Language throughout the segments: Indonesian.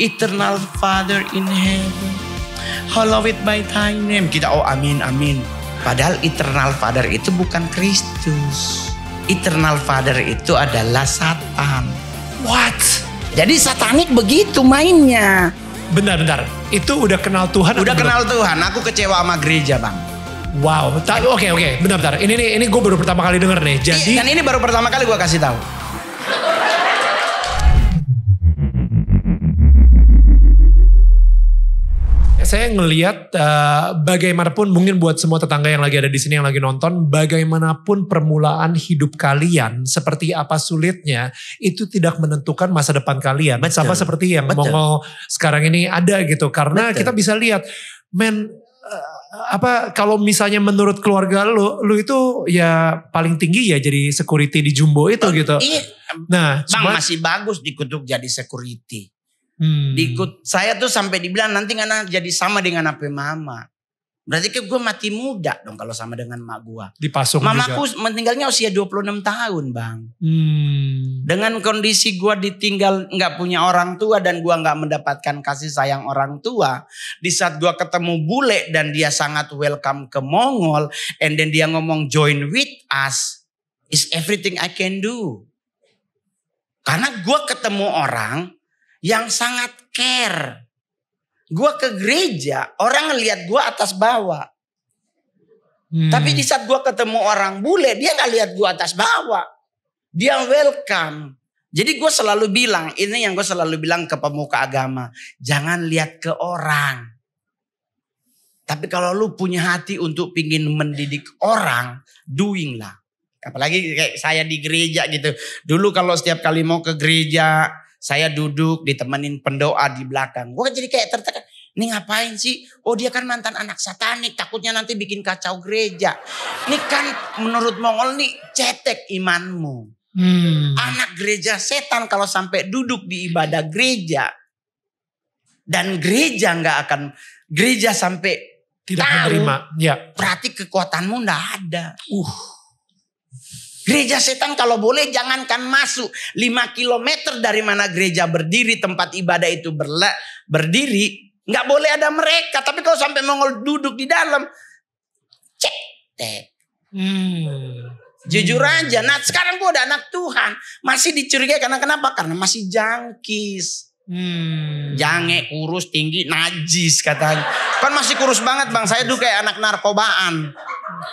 Eternal Father in heaven, hallowed by thy name. Kita amin, amin. Padahal Eternal Father itu bukan Kristus. Eternal Father itu adalah Satan. What? Jadi satanik begitu mainnya. Bentar. Itu udah kenal Tuhan? Udah kenal Tuhan. Aku kecewa sama gereja, Bang. Wow. Oke. Bentar. Ini gue baru pertama kali denger nih. Jadi dan ini baru pertama kali gue kasih tahu. Saya ngelihat bagaimanapun mungkin buat semua tetangga yang lagi ada di sini yang lagi nonton, bagaimanapun permulaan hidup kalian, seperti apa sulitnya, itu tidak menentukan masa depan kalian. Betul. Sama seperti yang Mongol sekarang ini ada gitu. Karena kita bisa lihat, kalau misalnya menurut keluarga lu itu ya paling tinggi ya jadi security di Jumbo itu gitu. Iya. Nah, Bang masih bagus dikutuk jadi security. Saya tuh sampai dibilang nanti nggak jadi sama dengan apa mama. Berarti kan gue mati muda dong kalau sama dengan mak gue. Dipasung Mamaku juga. meninggalnya usia 26 tahun, Bang. Dengan kondisi gue ditinggal nggak punya orang tua dan gue nggak mendapatkan kasih sayang orang tua. Di saat gue ketemu bule dan dia sangat welcome ke Mongol, and then dia ngomong join with us, is everything I can do. Karena gue ketemu orang yang sangat care. Gue ke gereja, orang ngelihat gue atas bawah. Tapi di saat gue ketemu orang bule, dia gak lihat gue atas bawah. Dia welcome. Jadi gue selalu bilang, ini yang gue selalu bilang ke pemuka agama. Jangan lihat ke orang. Tapi kalau lu punya hati untuk pingin mendidik orang, doing lah. Apalagi kayak saya di gereja gitu. Dulu kalau setiap kali mau ke gereja, saya duduk ditemenin pendoa di belakang. Gue jadi kayak tertekan. Ini ngapain sih? Oh dia kan mantan anak satanik. Takutnya nanti bikin kacau gereja. Ini kan menurut Mongol nih cetek imanmu. Anak gereja setan kalau sampai duduk di ibadah gereja. Dan gereja gak akan. Gereja sampai tidak tahu, menerima. Ya. Berarti kekuatanmu gak ada. Gereja setan kalau boleh jangankan masuk 5 kilometer dari mana gereja berdiri, tempat ibadah itu berdiri, nggak boleh ada mereka. Tapi kalau sampai Mongol duduk di dalam, cetek. Jujur aja, nah sekarang gue udah anak Tuhan, masih dicurigai karena kenapa? Karena masih jangkis. Jange, kurus, tinggi, najis katanya. Kan masih kurus banget bang, saya dulu kayak anak narkobaan.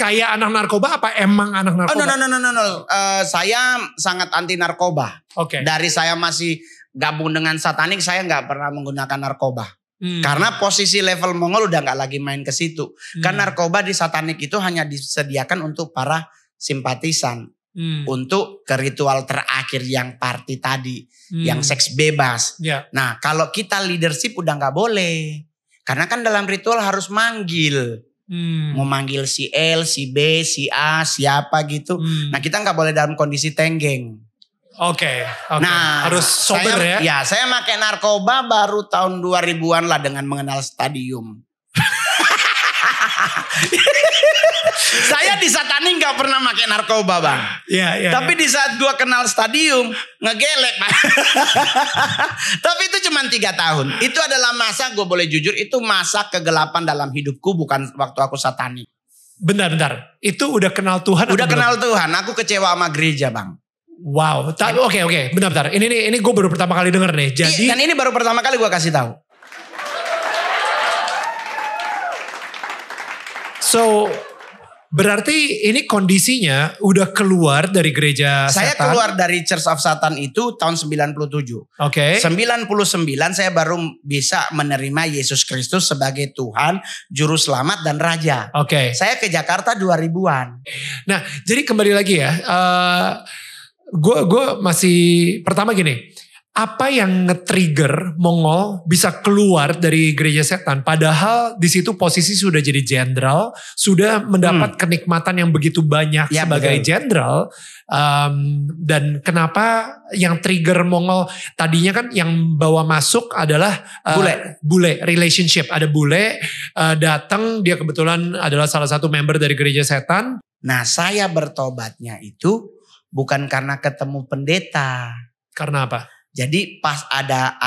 Kayak anak narkoba apa emang anak narkoba? No. Saya sangat anti narkoba. Oke. Dari saya masih gabung dengan satanik, saya nggak pernah menggunakan narkoba. Karena posisi level Mongol udah nggak lagi main ke situ. Karena narkoba di satanik itu hanya disediakan untuk para simpatisan. Untuk ke ritual terakhir yang party tadi. Yang seks bebas. Yeah. Nah kalau kita leadership udah nggak boleh. Karena kan dalam ritual harus manggil. Mau manggil si L, si B, si A, siapa gitu. Nah kita nggak boleh dalam kondisi tenggeng. Oke. Nah harus sober ya. Ya saya pakai narkoba baru tahun 2000-an lah dengan mengenal stadium. Saya di satanik gak pernah pakai narkoba bang. Iya. Tapi di saat gua kenal stadium ngegelek bang. Tapi itu cuma 3 tahun. Itu adalah masa, gue boleh jujur, itu masa kegelapan dalam hidupku, bukan waktu aku satanik. Bentar. Itu udah kenal Tuhan? Udah kenal Tuhan. Aku kecewa sama gereja bang. Wow. Oke. Bentar. Ini gue baru pertama kali denger nih. Jadi dan ini baru pertama kali gue kasih tahu. So berarti ini kondisinya udah keluar dari gereja Saya setan? keluar dari Church of Satan itu tahun 97. Oke. 99 saya baru bisa menerima Yesus Kristus sebagai Tuhan, Juru Selamat dan Raja. Oke. Saya ke Jakarta 2000-an. Nah jadi kembali lagi ya. Gue masih pertama gini. Apa yang nge-trigger Mongol bisa keluar dari gereja setan? Padahal di situ posisi sudah jadi jenderal, sudah mendapat kenikmatan yang begitu banyak sebagai jenderal. Dan kenapa yang trigger Mongol tadinya kan yang bawa masuk adalah bule relationship. Ada bule datang, dia kebetulan adalah salah satu member dari gereja setan. Nah saya bertobatnya itu bukan karena ketemu pendeta. Karena apa? Jadi pas ada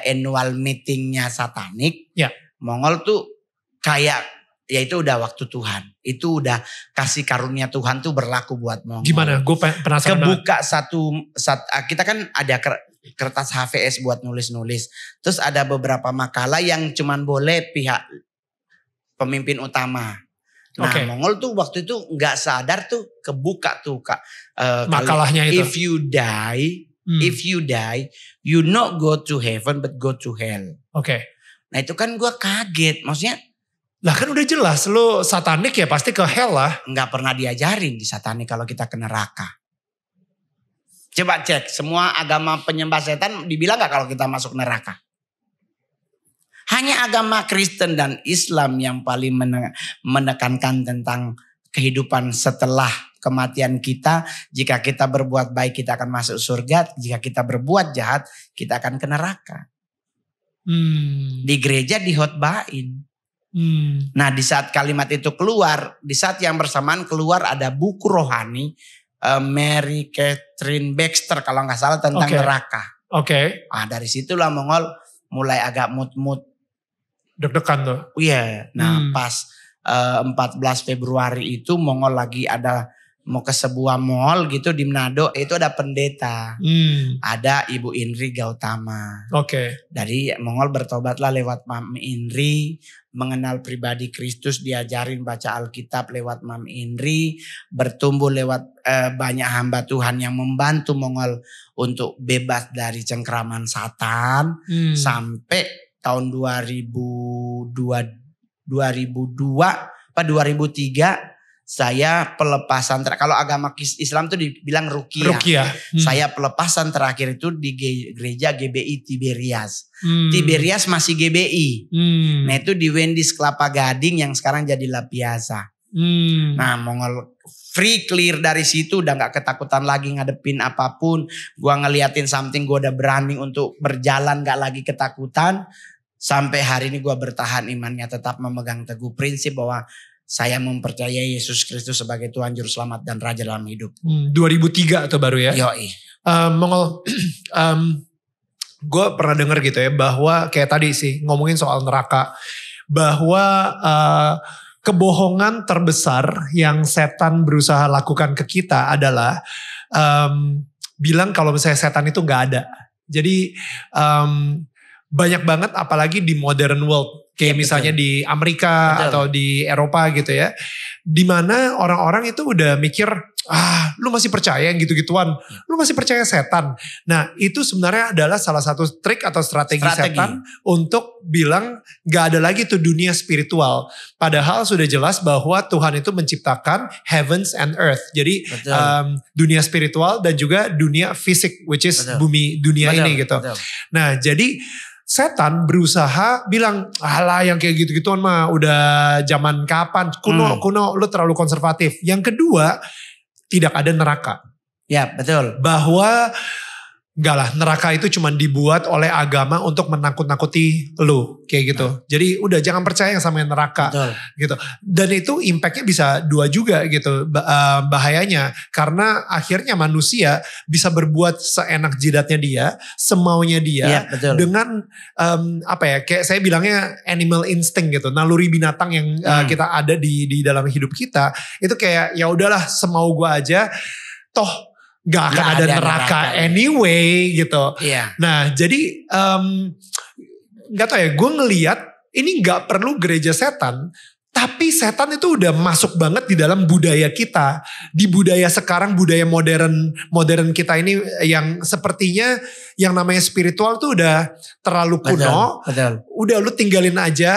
annual meetingnya satanik, Ya. Mongol tuh kayak ya itu udah waktu Tuhan. Itu udah kasih karunia Tuhan tuh berlaku buat Mongol. Gimana? Gue penasaran. Kebuka kita kan ada kertas HVS buat nulis-nulis. Terus ada beberapa makalah yang cuman boleh pihak pemimpin utama. Nah, Mongol tuh waktu itu nggak sadar tuh kebuka tuh Kak. Makalahnya itu. If you die, you not go to heaven but go to hell. Oke. Nah itu kan gue kaget, maksudnya. Lah kan udah jelas, lo satanik ya pasti ke hell lah. Nggak pernah diajarin di satanik kalau kita ke neraka. Coba cek, semua agama penyembah setan dibilang nggak kalau kita masuk neraka? Hanya agama Kristen dan Islam yang paling menekankan tentang kehidupan setelah kematian kita. Jika kita berbuat baik kita akan masuk surga, jika kita berbuat jahat kita akan ke neraka. Di gereja dihotbahin. Nah di saat kalimat itu keluar, di saat yang bersamaan keluar ada buku rohani Mary Catherine Baxter kalau nggak salah tentang neraka. Nah dari situlah Mongol mulai agak mut-mut. Deg-degan tuh. Iya. Nah pas 14 Februari itu Mongol lagi ada mau ke sebuah mall gitu di Manado, itu ada pendeta. Ada Ibu Indri Gautama. Dari Mongol bertobatlah lewat Mam Indri, mengenal pribadi Kristus, diajarin baca Alkitab lewat Mam Indri, bertumbuh lewat banyak hamba Tuhan yang membantu Mongol untuk bebas dari cengkraman Satan sampai tahun 2002 apa 2003 saya pelepasan kalau agama Islam tuh dibilang ruqyah. Saya pelepasan terakhir itu di gereja GBI Tiberias. Tiberias masih GBI. Nah itu di Wendy's Kelapa Gading yang sekarang jadi La Piazza. Nah Mongol free clear dari situ, udah gak ketakutan lagi ngadepin apapun. Gua ngeliatin something, gua udah berani untuk berjalan, gak lagi ketakutan. Sampai hari ini gua bertahan imannya, tetap memegang teguh prinsip bahwa saya mempercayai Yesus Kristus sebagai Tuhan Juru Selamat dan Raja dalam hidup. 2003 atau baru ya? Yoi. Mongol, gue pernah denger gitu ya bahwa kayak tadi sih ngomongin soal neraka. Bahwa kebohongan terbesar yang setan berusaha lakukan ke kita adalah bilang kalau misalnya setan itu gak ada. Jadi banyak banget apalagi di modern world. Kayak misalnya di Amerika atau di Eropa gitu ya. Dimana orang-orang itu udah mikir, lu masih percaya yang gitu-gituan. Lu masih percaya setan. Nah itu sebenarnya adalah salah satu trik atau strategi setan untuk bilang gak ada lagi tuh dunia spiritual. Padahal sudah jelas bahwa Tuhan itu menciptakan heavens and earth. Jadi dunia spiritual dan juga dunia fisik, which is bumi dunia ini gitu. Nah jadi setan berusaha bilang, alah yang kayak gitu-gituan mah udah zaman kapan, kuno, lu terlalu konservatif. Yang kedua, tidak ada neraka. Ya betul. Bahwa enggak lah, neraka itu cuma dibuat oleh agama untuk menakut-nakuti lu, kayak gitu. Jadi udah jangan percaya sama yang neraka, gitu. Dan itu impactnya bisa dua juga gitu, bahayanya. Karena akhirnya manusia bisa berbuat seenak jidatnya dia, semaunya dia, dengan kayak saya bilangnya animal instinct gitu, naluri binatang yang kita ada di dalam hidup kita. Itu kayak ya udahlah semau gua aja, toh gak akan ada neraka anyway gitu. Nah jadi gak tau ya, gue ngeliat ini gak perlu gereja setan. Tapi setan itu udah masuk banget di dalam budaya kita. Di budaya sekarang, budaya modern kita ini yang sepertinya yang namanya spiritual tuh udah terlalu kuno. Udah lu tinggalin aja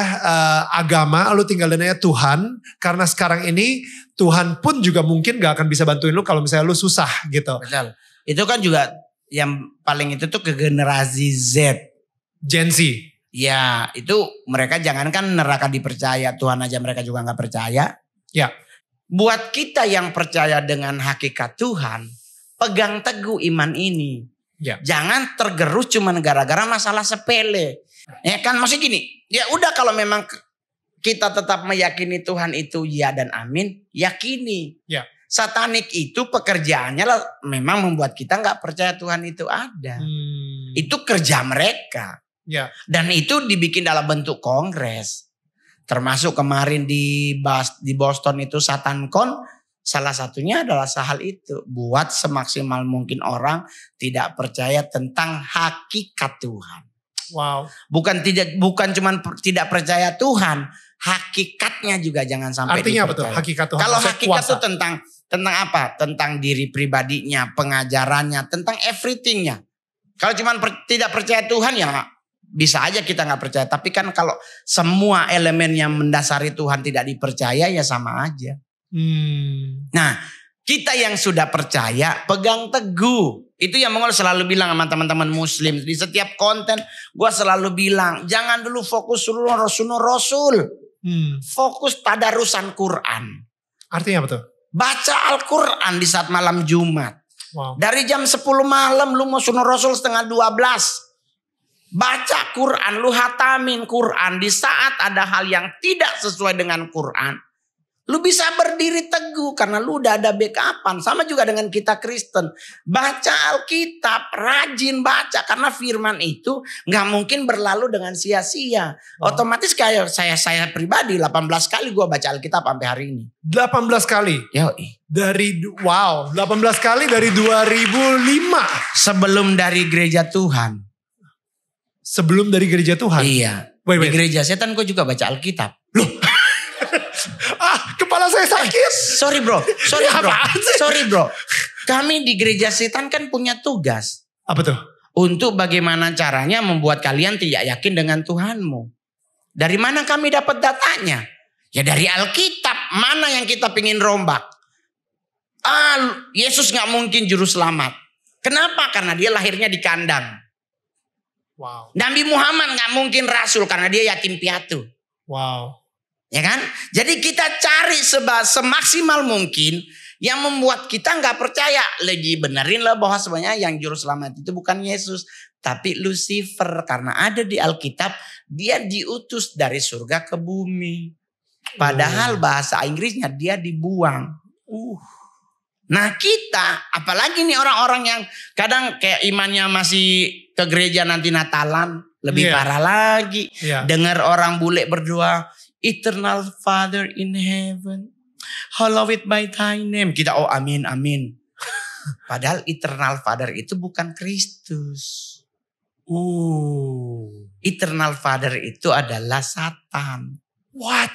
agama, lu tinggalin aja Tuhan. Karena sekarang ini Tuhan pun juga mungkin gak akan bisa bantuin lu kalau misalnya lu susah gitu. Itu kan juga yang paling itu tuh ke generasi Z. Gen Z. Ya itu mereka jangankan neraka dipercaya, Tuhan aja mereka juga gak percaya. Ya. Buat kita yang percaya dengan hakikat Tuhan, pegang teguh iman ini. Jangan tergerus cuma gara-gara masalah sepele. Ya kan maksudnya gini, ya udah kalau memang kita tetap meyakini Tuhan itu ya dan amin, yakini. Satanik itu pekerjaannya lah memang membuat kita gak percaya Tuhan itu ada. Itu kerja mereka. Ya. Dan itu dibikin dalam bentuk kongres. Termasuk kemarin di Boston itu SatanCon, salah satunya adalah hal itu. Buat semaksimal mungkin orang tidak percaya tentang hakikat Tuhan. Wow. Bukan cuma tidak percaya Tuhan, hakikatnya juga jangan sampai artinya dipercaya. Apa tuh hakikat Tuhan? Kalau hakikat itu tentang apa? Tentang diri pribadinya, pengajarannya, tentang everythingnya. Kalau cuma tidak percaya Tuhan ya bisa aja kita nggak percaya. Tapi kan kalau semua elemen yang mendasari Tuhan tidak dipercaya ya sama aja. Nah, kita yang sudah percaya pegang teguh. Itu yang Mongol selalu bilang sama teman-teman muslim. Di setiap konten gue selalu bilang jangan dulu fokus Rasul. Fokus tadarusan Quran. Artinya apa tuh? Baca Al-Quran di saat malam Jumat. Wow. Dari jam 10 malam lu mau sunnah Rasul setengah 12. Baca Quran, lu hatamin Quran. Di saat ada hal yang tidak sesuai dengan Quran, lu bisa berdiri teguh karena lu udah ada backupan. Sama juga dengan kita Kristen. Baca Alkitab, rajin baca. Karena firman itu gak mungkin berlalu dengan sia-sia. Otomatis kayak saya pribadi 18 kali gue baca Alkitab sampai hari ini. 18 kali? Yoi. 18 kali dari 2005. Sebelum dari gereja Tuhan. Sebelum dari gereja Tuhan? Iya. Di gereja setan gue juga baca Alkitab. Loh. Kepala saya sakit. Sorry bro. Kami di gereja setan kan punya tugas. Apa tuh? Untuk bagaimana caranya membuat kalian tidak yakin dengan Tuhanmu. Dari mana kami dapat datanya? Ya dari Alkitab. Mana yang kita pingin rombak? Yesus gak mungkin juru selamat. Kenapa? Karena dia lahirnya di kandang. Wow. Nabi Muhammad gak mungkin rasul karena dia yatim piatu. Wow. Ya kan? Jadi kita cari semaksimal mungkin yang membuat kita gak percaya. Lagi benerin lah bahwa sebenarnya yang juru selamat itu bukan Yesus. Tapi Lucifer. Karena ada di Alkitab dia diutus dari surga ke bumi. Padahal bahasa Inggrisnya dia dibuang. Nah kita, apalagi nih orang-orang yang kadang kayak imannya masih ke gereja nanti Natalan. Lebih parah lagi. Dengar orang bule berdoa. Eternal Father in heaven. Hallowed by thy name. Kita amin. Padahal Eternal Father itu bukan Kristus. Eternal Father itu adalah Satan. What?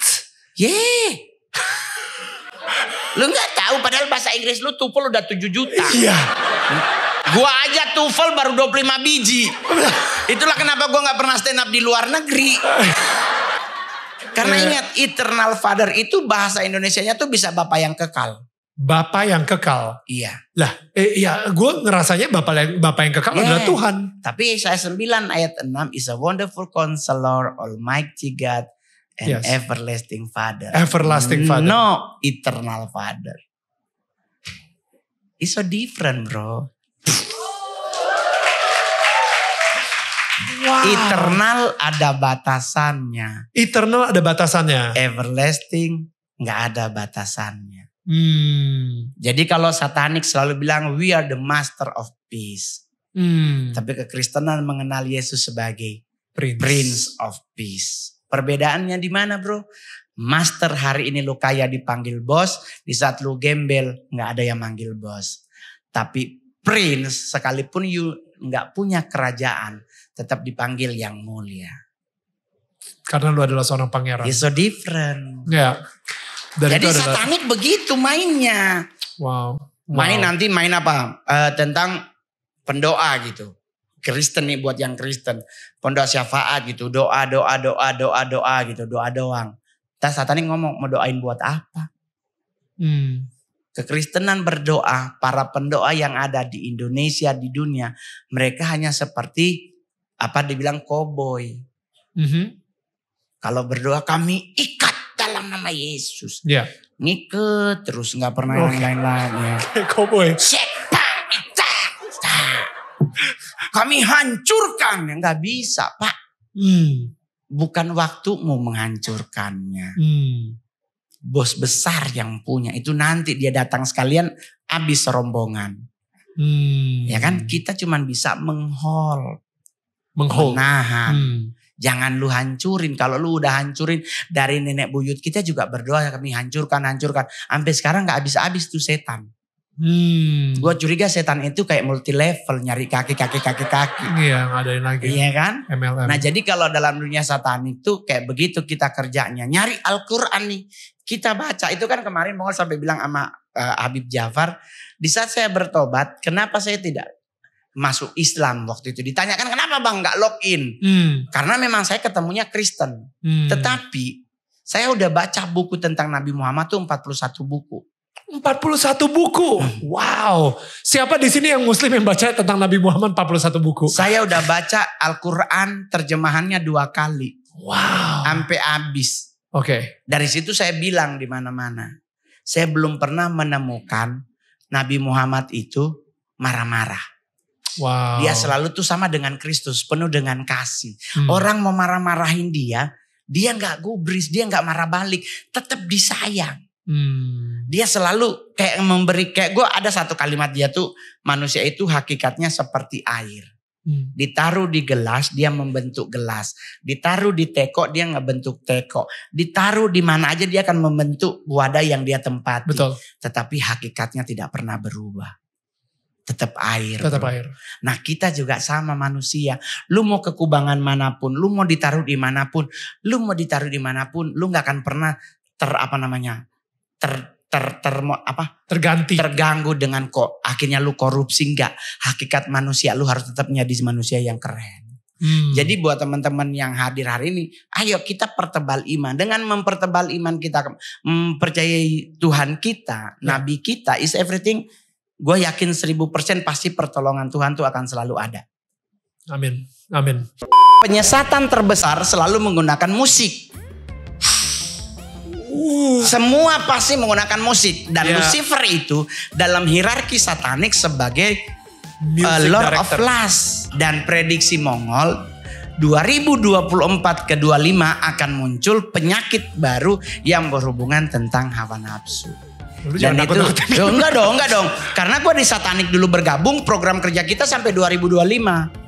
Lu gak tahu padahal bahasa Inggris lu TOEFL udah 7 juta. Iya. Gua aja TOEFL baru 25 biji. Itulah kenapa gua gak pernah stand up di luar negeri. Karena ingat Eternal Father itu bahasa Indonesianya tuh bisa Bapa yang kekal. Bapa yang kekal. Iya. Lah, iya, gue ngerasanya Bapa yang kekal adalah Tuhan. Tapi Yesaya 9 ayat 6 is a wonderful counselor, almighty God, and everlasting Father. Everlasting Father. No, Eternal Father. It's so different, bro. Wow. Eternal ada batasannya. Eternal ada batasannya. Everlasting nggak ada batasannya. Jadi kalau satanik selalu bilang we are the master of peace. Tapi kekristenan mengenal Yesus sebagai Prince of Peace. Perbedaannya di mana, bro? Master hari ini lu kaya dipanggil bos, di saat lu gembel nggak ada yang manggil bos. Tapi Prince sekalipun you nggak punya kerajaan, tetap dipanggil yang mulia. Karena lu adalah seorang pangeran. It's so different. Ya. Jadi satanik begitu mainnya. Wow. Main apa? Tentang pendoa gitu. Kristen nih buat yang Kristen. Pendoa syafaat gitu. Doa gitu. Doa doang. Terus satanik ngomong mau doain buat apa? Kekristenan berdoa. Para pendoa yang ada di Indonesia, di dunia. Mereka hanya seperti apa dibilang koboi. Kalau berdoa kami ikat dalam nama Yesus. Ngiket terus gak pernah yang lain-lainnya. Koboi. Kami hancurkan. Gak bisa, Pak. Bukan waktumu menghancurkannya. Bos besar yang punya. Itu nanti dia datang sekalian habis rombongan. Ya kan kita cuma bisa menghol. menahan. Jangan lu hancurin. Kalau lu udah hancurin, dari nenek buyut kita juga berdoa kami hancurkan. Sampai sekarang gak habis-habis tuh setan. Gue curiga setan itu kayak multi level, nyari kaki. Iya, ngadain lagi. Iya kan? MLM. Nah jadi kalau dalam dunia satan itu kayak begitu kita kerjanya. Nyari Al-Quran nih. Kita baca. Itu kan kemarin Mongol sampai bilang sama Habib Jafar. Di saat saya bertobat, kenapa saya tidak masuk Islam waktu itu? Ditanyakan kenapa bang gak login? Karena memang saya ketemunya Kristen. Tetapi saya udah baca buku tentang Nabi Muhammad tuh 41 buku. 41 buku. Wow. Siapa di sini yang muslim yang baca tentang Nabi Muhammad 41 buku? Saya udah baca Al-Quran terjemahannya 2 kali. Wow. Sampai habis. Oke. Dari situ saya bilang di mana-mana. Saya belum pernah menemukan Nabi Muhammad itu marah-marah. Wow. Dia selalu tuh sama dengan Kristus, penuh dengan kasih. Orang mau marah-marahin dia gak gubris, dia gak marah balik. Tetap disayang. Dia selalu kayak memberi, kayak gue ada satu kalimat dia tuh, manusia itu hakikatnya seperti air. Ditaruh di gelas, dia membentuk gelas. Ditaruh di teko, dia ngebentuk teko. Ditaruh di mana aja dia akan membentuk wadah yang dia tempati. Betul. Tetapi hakikatnya tidak pernah berubah. Tetap air. Tetap air. Nah kita juga sama manusia. Lu mau ke kubangan manapun, lu mau ditaruh di manapun, lu gak akan pernah terganggu dengan kok akhirnya lu korupsi. Enggak, hakikat manusia lu harus tetap menjadi manusia yang keren. Jadi buat teman-teman yang hadir hari ini, ayo kita pertebal iman. Dengan mempertebal iman kita, mempercayai Tuhan kita, Nabi kita is everything. Gue yakin 1000% pasti pertolongan Tuhan tuh akan selalu ada. Amin. Penyesatan terbesar selalu menggunakan musik. Semua pasti menggunakan musik. Dan Lucifer itu dalam hierarki satanik sebagai Lord of Lust. Dan prediksi Mongol 2024 ke 25 akan muncul penyakit baru yang berhubungan tentang hawa nafsu. Dan itu enggak dong. Karena gue di satanik dulu bergabung, program kerja kita sampai 2025.